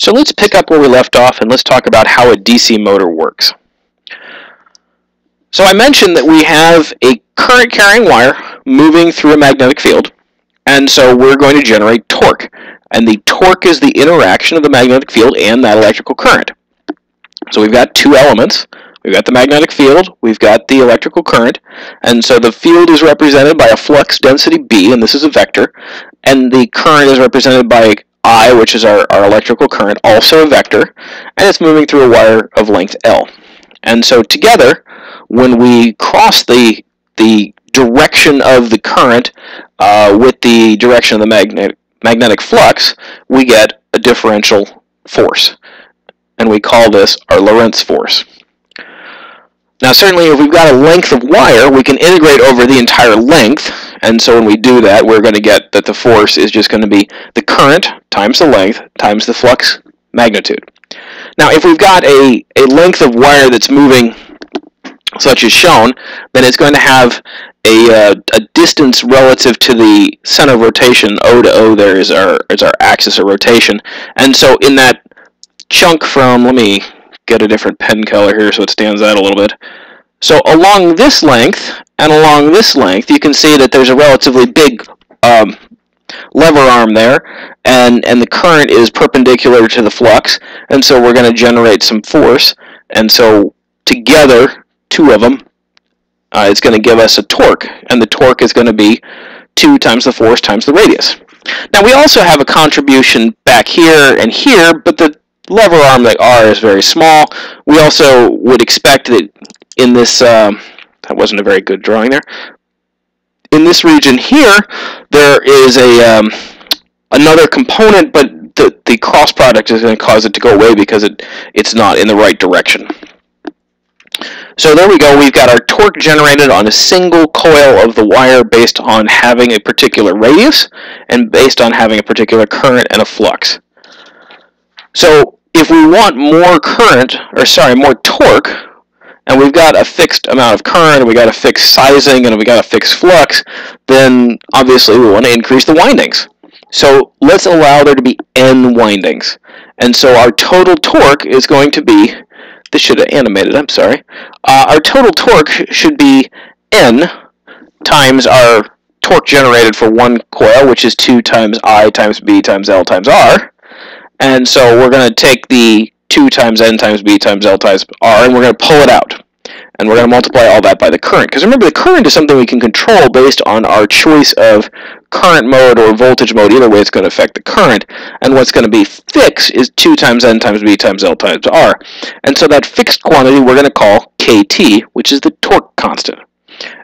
So let's pick up where we left off and let's talk about how a DC motor works. So I mentioned that we have a current carrying wire moving through a magnetic field, and so we're going to generate torque. And the torque is the interaction of the magnetic field and that electrical current. So we've got two elements. We've got the magnetic field, we've got the electrical current, and so the field is represented by a flux density B, and this is a vector, and the current is represented by I, which is our electrical current, also a vector, and it's moving through a wire of length L. And so together, when we cross the direction of the current with the direction of the magnetic flux, we get a differential force, and we call this our Lorentz force. Now certainly if we've got a length of wire, we can integrate over the entire length, and so when we do that, we're going to get that the force is just going to be the current times the length times the flux magnitude. Now if we've got a length of wire that's moving such as shown, then it's going to have a distance relative to the center of rotation. O to O there is our axis of rotation, and so in that chunk from, let me get a different pen color here so it stands out a little bit. So along this length and along this length, you can see that there's a relatively big lever arm there, and the current is perpendicular to the flux, and so we're going to generate some force, and so together, two of them, it's going to give us a torque, and the torque is going to be 2 times the force times the radius. Now we also have a contribution back here and here, but the lever arm, like R, is very small. We also would expect that in this, that wasn't a very good drawing there. In this region here, there is another component, but the cross product is going to cause it to go away because it's not in the right direction. So there we go, we've got our torque generated on a single coil of the wire based on having a particular radius and based on having a particular current and a flux. So if we want more more torque, and we've got a fixed amount of current, and we got a fixed sizing, and we got a fixed flux, then obviously we want to increase the windings. So let's allow there to be N windings. And so our total torque is going to be, this should have animated, I'm sorry. Our total torque should be N times our torque generated for one coil, which is 2 times I times B times L times R. And so we're going to take the 2 times N times B times L times R, and we're going to pull it out. And we're going to multiply all that by the current. Because remember, the current is something we can control based on our choice of current mode or voltage mode. Either way, it's going to affect the current. And what's going to be fixed is 2 times N times B times L times R. And so that fixed quantity we're going to call KT, which is the torque constant.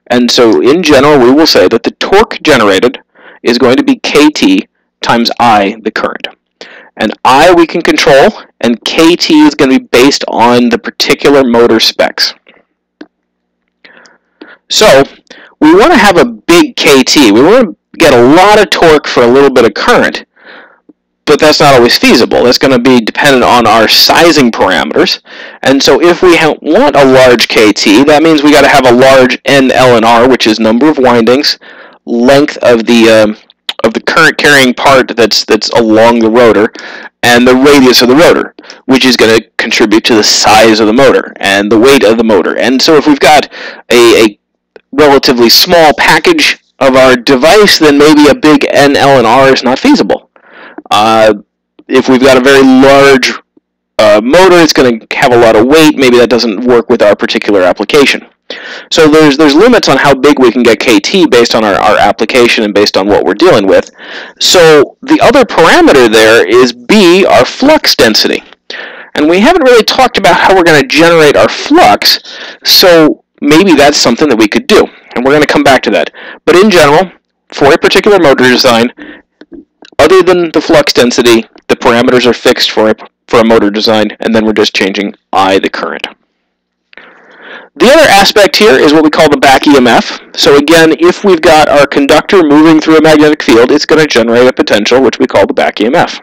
And so in general, we will say that the torque generated is going to be KT times I, the current. And I we can control, and KT is going to be based on the particular motor specs. So we want to have a big KT. We want to get a lot of torque for a little bit of current, but that's not always feasible. That's going to be dependent on our sizing parameters. And so if we want a large KT, that means we got to have a large N, L, and R, which is number of windings, length of the current carrying part that's along the rotor, and the radius of the rotor, which is going to contribute to the size of the motor and the weight of the motor. And so if we've got a relatively small package of our device, then maybe a big N, L, and R is not feasible. If we've got a very large motor, it's going to have a lot of weight. Maybe that doesn't work with our particular application. So there's limits on how big we can get KT based on our application and based on what we're dealing with. So the other parameter there is B, our flux density. And we haven't really talked about how we're going to generate our flux, so maybe that's something that we could do. And we're going to come back to that. But in general, for a particular motor design, other than the flux density, the parameters are fixed for a motor design, and then we're just changing I, the current. The other aspect here is what we call the BACK-EMF. So again, if we've got our conductor moving through a magnetic field, it's going to generate a potential, which we call the BACK-EMF.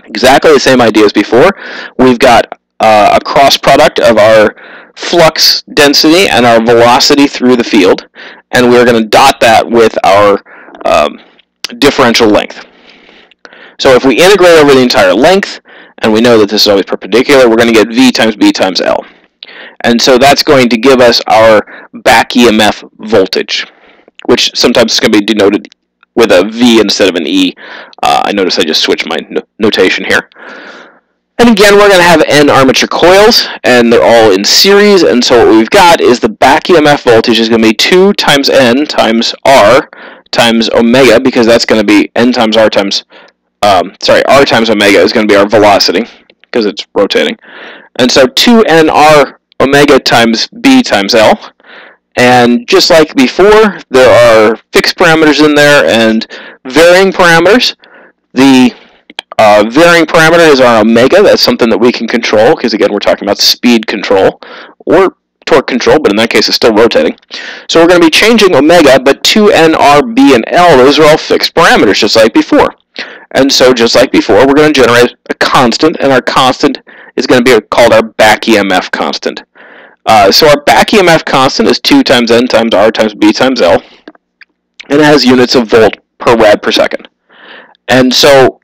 Exactly the same idea as before. We've got a cross product of our flux density and our velocity through the field, and we're going to dot that with our differential length. So if we integrate over the entire length, and we know that this is always perpendicular, we're going to get V times B times L. And so that's going to give us our back EMF voltage, which sometimes is going to be denoted with a V instead of an E. I notice I just switched my notation here. And again, we're going to have N armature coils, and they're all in series, and so what we've got is the back EMF voltage is going to be 2 times N times R times omega, because that's going to be N times R times, R times omega is going to be our velocity, because it's rotating. And so 2NR omega times B times L. And just like before, there are fixed parameters in there and varying parameters. The varying parameter is our omega. That's something that we can control, because again, we're talking about speed control or torque control, but in that case, it's still rotating. So we're going to be changing omega, but 2NR, B, and L, those are all fixed parameters, just like before. And so just like before, we're going to generate a constant, and our constant is going to be called our back EMF constant. So our back EMF constant is 2 times N times R times B times L, and it has units of volt per rad per second. And so,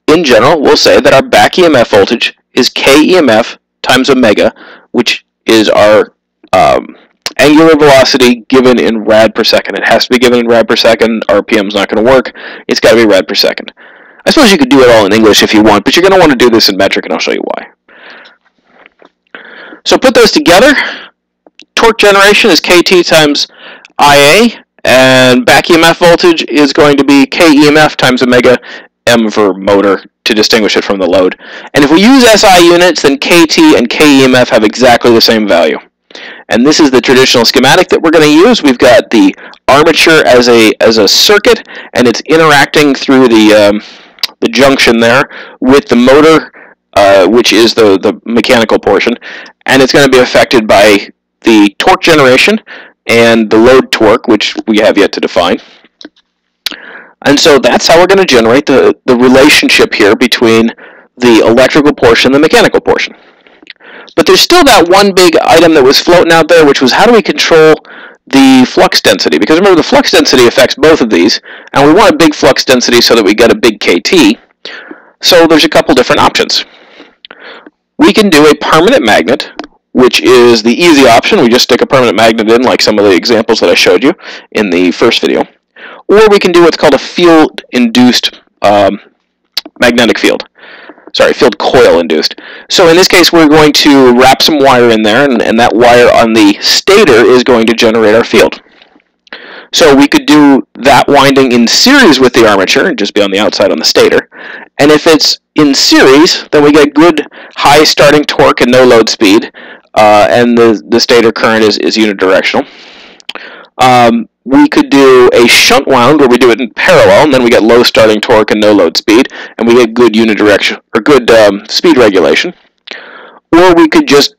in general, we'll say that our back EMF voltage is K EMF times omega, which is our angular velocity given in rad per second. It has to be given in rad per second. RPM is not going to work. It's got to be rad per second. I suppose you could do it all in English if you want, but you're going to want to do this in metric, and I'll show you why. So put those together. Torque generation is KT times IA, and back EMF voltage is going to be K EMF times omega M for motor to distinguish it from the load. And if we use SI units, then KT and K EMF have exactly the same value. And this is the traditional schematic that we're going to use. We've got the armature as a circuit, and it's interacting through the junction there with the motor, which is the mechanical portion, and it's going to be affected by the torque generation and the load torque, which we have yet to define. And so that's how we're going to generate the relationship here between the electrical portion and the mechanical portion. But there's still that one big item that was floating out there, which was how do we control the flux density? Because remember, the flux density affects both of these, and we want a big flux density so that we get a big KT. So there's a couple different options. We can do a permanent magnet, which is the easy option. We just stick a permanent magnet in, like some of the examples that I showed you in the first video. Or we can do what's called a field-induced magnetic field. Sorry, field coil-induced. So in this case, we're going to wrap some wire in there, and that wire on the stator is going to generate our field. So we could do that winding in series with the armature, and just be on the outside on the stator. And if it's in series, then we get good high starting torque and no load speed, and the stator current is unidirectional. We could do a shunt wound where we do it in parallel, and then we get low starting torque and no load speed, and we get good unidirection or good speed regulation. Or we could just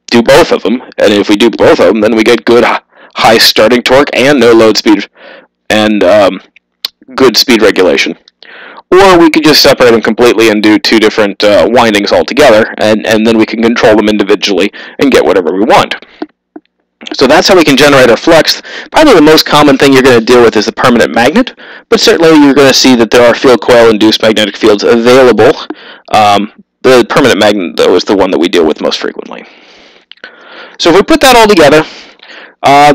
do both of them, and if we do both of them, then we get good high starting torque and no load speed and good speed regulation. Or we could just separate them completely and do two different windings altogether, and then we can control them individually and get whatever we want. So that's how we can generate our flux. Probably the most common thing you're going to deal with is the permanent magnet, but certainly you're going to see that there are field coil-induced magnetic fields available. The permanent magnet, though, is the one that we deal with most frequently. So if we put that all together,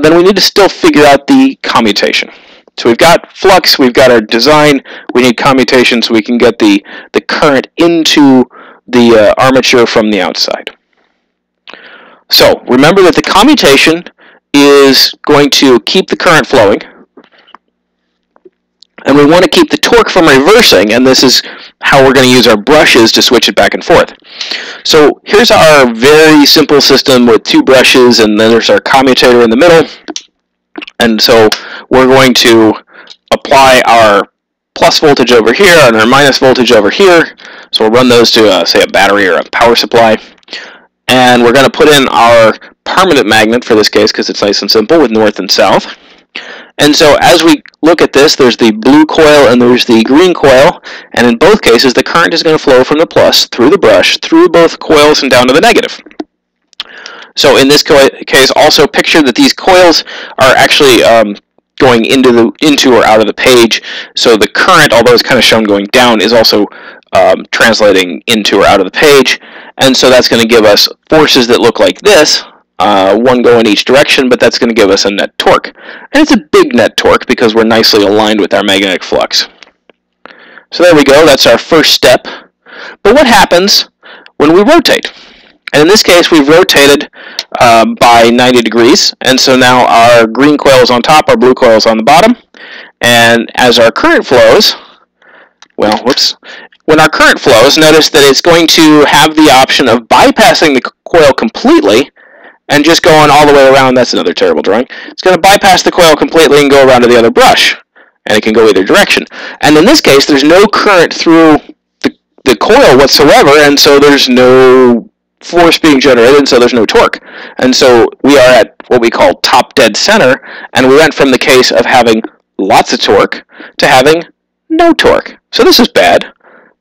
then we need to still figure out the commutation. So we've got flux, we've got our design, we need commutation so we can get the current into the armature from the outside. So remember that the commutation is going to keep the current flowing, and we want to keep the torque from reversing, and this is how we're going to use our brushes to switch it back and forth. So here's our very simple system with two brushes, and then there's our commutator in the middle. And so we're going to apply our plus voltage over here and our minus voltage over here. So we'll run those to, say, a battery or a power supply. And we're going to put in our permanent magnet for this case because it's nice and simple with north and south. And so as we look at this, there's the blue coil and there's the green coil. And in both cases, the current is going to flow from the plus through the brush, through both coils and down to the negative. So in this case, also picture that these coils are actually going into or out of the page. So the current, although it's kind of shown going down, is also translating into or out of the page, and so that's going to give us forces that look like this, one go in each direction, but that's going to give us a net torque. And it's a big net torque because we're nicely aligned with our magnetic flux. So there we go, that's our first step. But what happens when we rotate? And in this case, we've rotated by 90 degrees, and so now our green coil is on top, our blue coil is on the bottom, and as our current flows, well, whoops, when our current flows, notice that it's going to have the option of bypassing the coil completely and just going all the way around. That's another terrible drawing. It's going to bypass the coil completely and go around to the other brush, and it can go either direction. And in this case, there's no current through the coil whatsoever, and so there's no force being generated, and so there's no torque. And so we are at what we call top dead center, and we went from the case of having lots of torque to having no torque. So this is bad,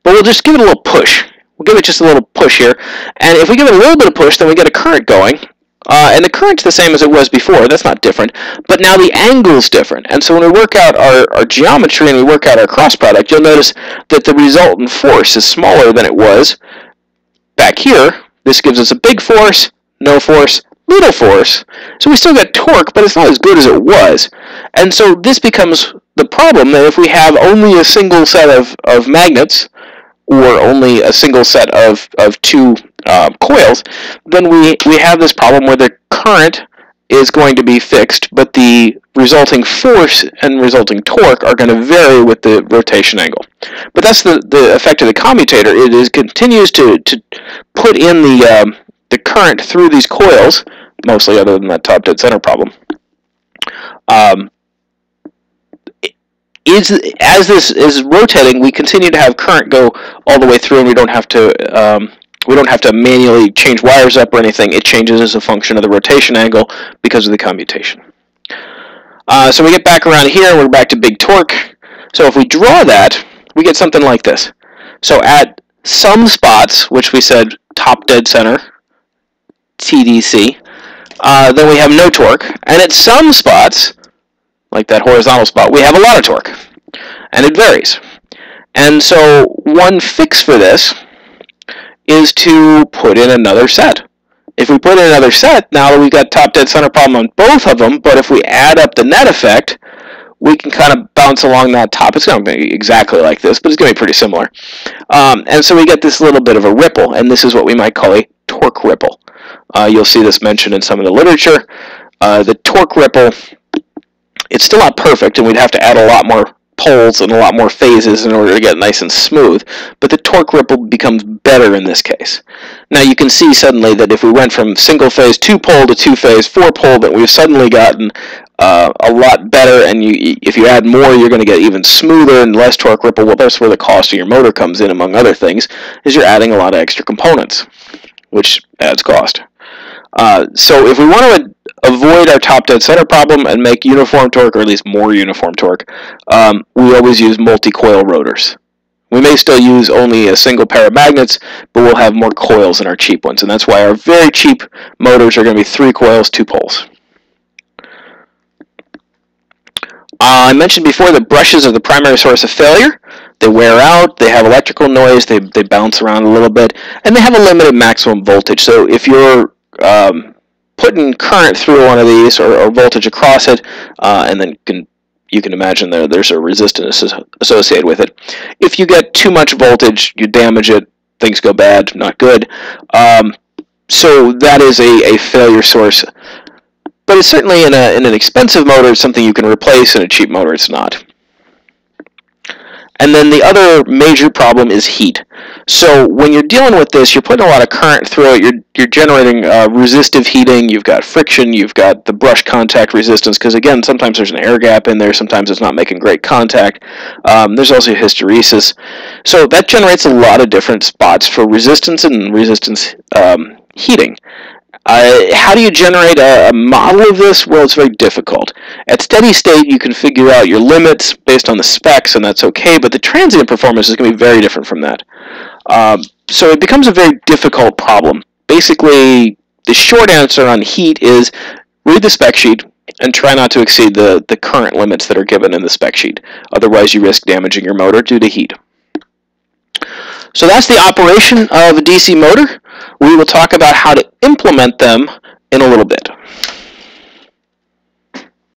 but we'll just give it a little push. We'll give it just a little push here, and if we give it a little bit of push, then we get a current going, and the current's the same as it was before. That's not different, but now the angle's different. And so when we work out our geometry and we work out our cross product, you'll notice that the resultant force is smaller than it was back here. This gives us a big force, no force, little force. So we still get torque, but it's not as good as it was. And so this becomes the problem that if we have only a single set of magnets, or only a single set of two coils, then we have this problem where the current is going to be fixed, but the resulting force and resulting torque are going to vary with the rotation angle. But that's the effect of the commutator. It continues to put in the current through these coils, mostly other than that top dead center problem. As this is rotating, we continue to have current go all the way through, and we don't have to manually change wires up or anything. It changes as a function of the rotation angle because of the commutation. So we get back around here, and we're back to big torque. So if we draw that, we get something like this. So at some spots, which we said top dead center, TDC, then we have no torque, and at some spots, like that horizontal spot, we have a lot of torque, and it varies. And so one fix for this is to put in another set. If we put in another set, now that we've got top dead center problem on both of them, but if we add up the net effect, we can kind of bounce along that top. It's not going to be exactly like this, but it's going to be pretty similar. And so we get this little bit of a ripple, and this is what we might call a torque ripple. You'll see this mentioned in some of the literature. The torque ripple, it's still not perfect, and we'd have to add a lot more poles and a lot more phases in order to get nice and smooth, but the torque ripple becomes better in this case. Now you can see suddenly that if we went from single phase 2-pole to 2-phase 4-pole, that we've suddenly gotten a lot better, and if you add more, you're going to get even smoother and less torque ripple. Well, that's where the cost of your motor comes in, among other things, is you're adding a lot of extra components, which adds cost. So if we want to avoid our top dead center problem and make uniform torque, or at least more uniform torque, we always use multi-coil rotors. We may still use only a single pair of magnets, but we'll have more coils in our cheap ones, and that's why our very cheap motors are going to be 3 coils, 2 poles. I mentioned before that brushes are the primary source of failure. They wear out, they have electrical noise, they bounce around a little bit, and they have a limited maximum voltage. So if you're putting current through one of these, or voltage across it, and then you can imagine there's a resistance associated with it. If you get too much voltage, you damage it, things go bad, not good. So that is a failure source. But it's certainly in an expensive motor, it's something you can replace. In a cheap motor, it's not. And then the other major problem is heat. So when you're dealing with this, you're putting a lot of current through it, you're generating resistive heating, you've got friction, you've got the brush contact resistance, because again, sometimes there's an air gap in there, sometimes it's not making great contact. There's also hysteresis. So that generates a lot of different spots for resistance and resistance heating. How do you generate a model of this? Well, it's very difficult. At steady state, you can figure out your limits based on the specs, and that's okay, but the transient performance is going to be very different from that. So it becomes a very difficult problem. Basically, the short answer on heat is read the spec sheet and try not to exceed the current limits that are given in the spec sheet. Otherwise, you risk damaging your motor due to heat. So that's the operation of a DC motor. We will talk about how to implement them in a little bit.